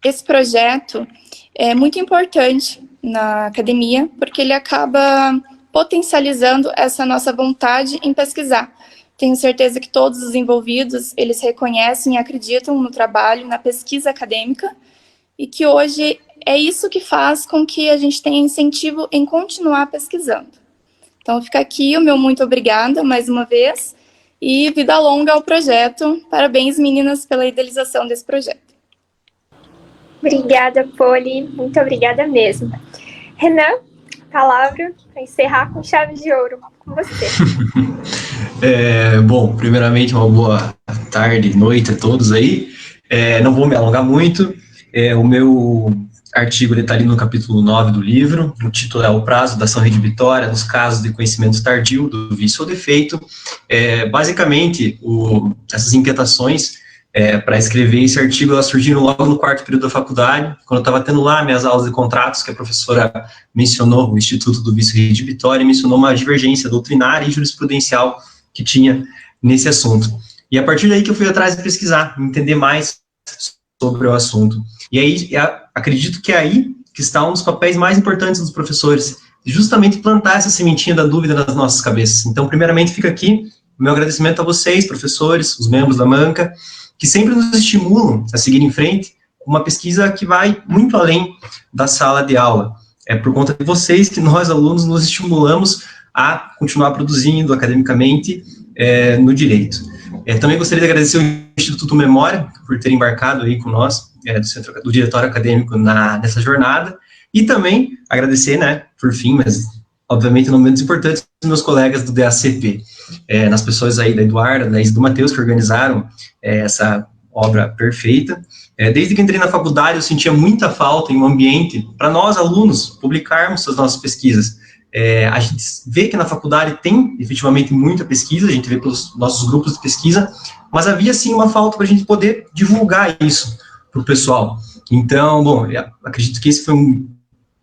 S6: esse projeto é muito importante na academia, porque ele acaba potencializando essa nossa vontade em pesquisar. Tenho certeza que todos os envolvidos, eles reconhecem e acreditam no trabalho, na pesquisa acadêmica, e que hoje é isso que faz com que a gente tenha incentivo em continuar pesquisando. Então, fica aqui o meu muito obrigada, mais uma vez, e vida longa ao projeto. Parabéns, meninas, pela idealização desse projeto.
S1: Obrigada, Poli, muito obrigada mesmo. Renan, palavra para encerrar com chave de ouro, com você.
S9: Bom, primeiramente, uma boa tarde, noite a todos aí. Não vou me alongar muito. O meu artigo está ali no capítulo 9 do livro. O título é O Prazo da Ação Redibitória nos casos de conhecimento tardio do vício ou defeito. Basicamente, essas inquietações para escrever esse artigo, elas surgiram logo no quarto período da faculdade, quando eu estava tendo lá minhas aulas de contratos, que a professora mencionou, o Instituto do Vício Redibitório, e mencionou uma divergência doutrinária e jurisprudencial que tinha nesse assunto. E a partir daí que eu fui atrás de pesquisar, entender mais sobre o assunto. E aí, acredito que é aí que está um dos papéis mais importantes dos professores, justamente plantar essa sementinha da dúvida nas nossas cabeças. Então, primeiramente, fica aqui o meu agradecimento a vocês, professores, os membros da banca, que sempre nos estimulam a seguir em frente uma pesquisa que vai muito além da sala de aula. É por conta de vocês que nós, alunos, nos estimulamos a continuar produzindo academicamente no direito. Também gostaria de agradecer ao Instituto Memória por ter embarcado aí com nós, do Diretório Acadêmico nessa jornada, e também agradecer, né, por fim, mas
S8: obviamente, não menos importantes, os meus colegas do DACP, nas pessoas aí da Eduarda, da Isa e do Matheus, que organizaram essa obra perfeita. Desde que entrei na faculdade, eu sentia muita falta em um ambiente para nós, alunos, publicarmos as nossas pesquisas. A gente vê que na faculdade tem, efetivamente, muita pesquisa, a gente vê pelos nossos grupos de pesquisa, mas havia, sim, uma falta para a gente poder divulgar isso para o pessoal. Então, bom, acredito que esse foi um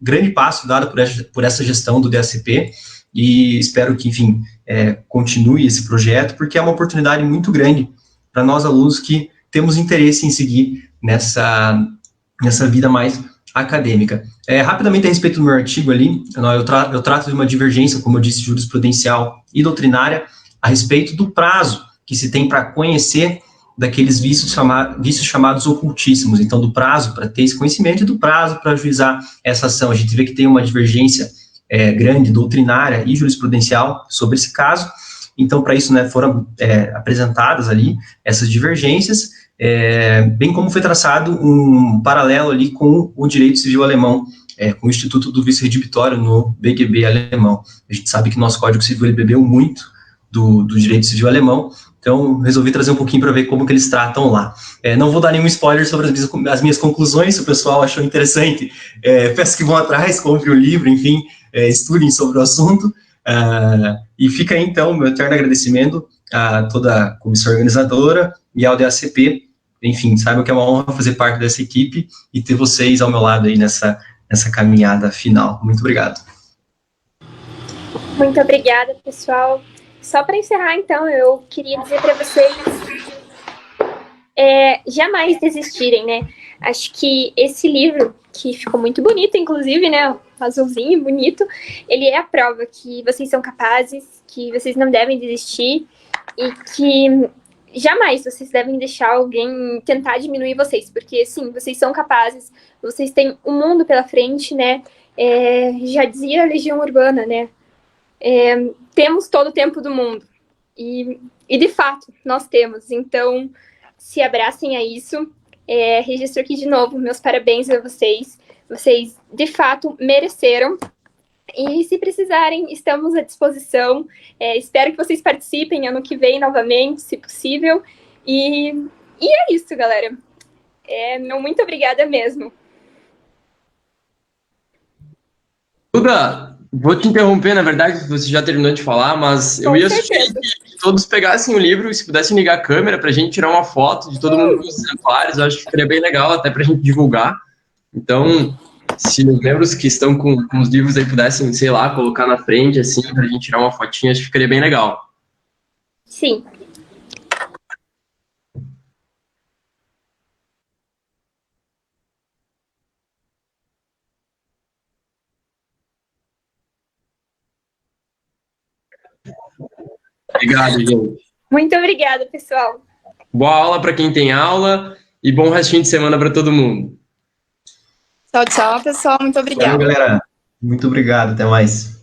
S8: grande passo dado por essa gestão do DACP, e espero que, enfim, continue esse projeto, porque é uma oportunidade muito grande para nós, alunos, que temos interesse em seguir nessa vida mais acadêmica. Rapidamente, a respeito do meu artigo ali, eu trato de uma divergência, como eu disse, jurisprudencial e doutrinária, a respeito do prazo que se tem para conhecer daqueles vícios chamados ocultíssimos. Então, do prazo para ter esse conhecimento e do prazo para ajuizar essa ação. A gente vê que tem uma divergência grande, doutrinária e jurisprudencial sobre esse caso. Então, para isso, né, foram apresentadas ali essas divergências, bem como foi traçado um paralelo ali com o direito civil alemão, com o Instituto do Vício Redibitório no BGB alemão. A gente sabe que nosso Código Civil ele bebeu muito do direito civil alemão, então resolvi trazer um pouquinho para ver como que eles tratam lá. Não vou dar nenhum spoiler sobre as minhas conclusões, se o pessoal achou interessante, peço que vão atrás, compre o livro, enfim, estudem sobre o assunto, e fica aí, então, meu eterno agradecimento a toda a comissão organizadora e ao DACP. Enfim, saibam que é uma honra fazer parte dessa equipe e ter vocês ao meu lado aí nessa caminhada final. Muito obrigado.
S1: Muito obrigada, pessoal. Só para encerrar, então, eu queria dizer para vocês jamais desistirem, né? Acho que esse livro, que ficou muito bonito, inclusive, né? Azulzinho, bonito, ele é a prova que vocês são capazes, que vocês não devem desistir e que jamais vocês devem deixar alguém tentar diminuir vocês, porque, sim, vocês são capazes, vocês têm um mundo pela frente, né? Já dizia a Legião Urbana, né? Temos todo o tempo do mundo. E, de fato, nós temos. Então, se abracem a isso. Registro aqui de novo meus parabéns a vocês. Vocês, de fato, mereceram. E, se precisarem, estamos à disposição. Espero que vocês participem ano que vem novamente, se possível. E é isso, galera. Muito obrigada mesmo.
S5: Duda, vou te interromper, na verdade, você já terminou de falar, mas eu ia sugerir que todos pegassem o livro e se pudessem ligar a câmera para a gente tirar uma foto de todo mundo com os exemplares, eu acho que ficaria bem legal, até para a gente divulgar. Então, se os membros que estão com os livros aí pudessem, sei lá, colocar na frente, assim, para a gente tirar uma fotinha, acho que ficaria bem legal.
S1: Sim.
S5: Obrigado, gente.
S1: Muito obrigada, pessoal.
S5: Boa aula para quem tem aula e bom restinho de semana para todo mundo.
S15: Tchau, tchau, pessoal. Muito obrigada.
S8: Valeu, galera. Muito obrigado. Até mais.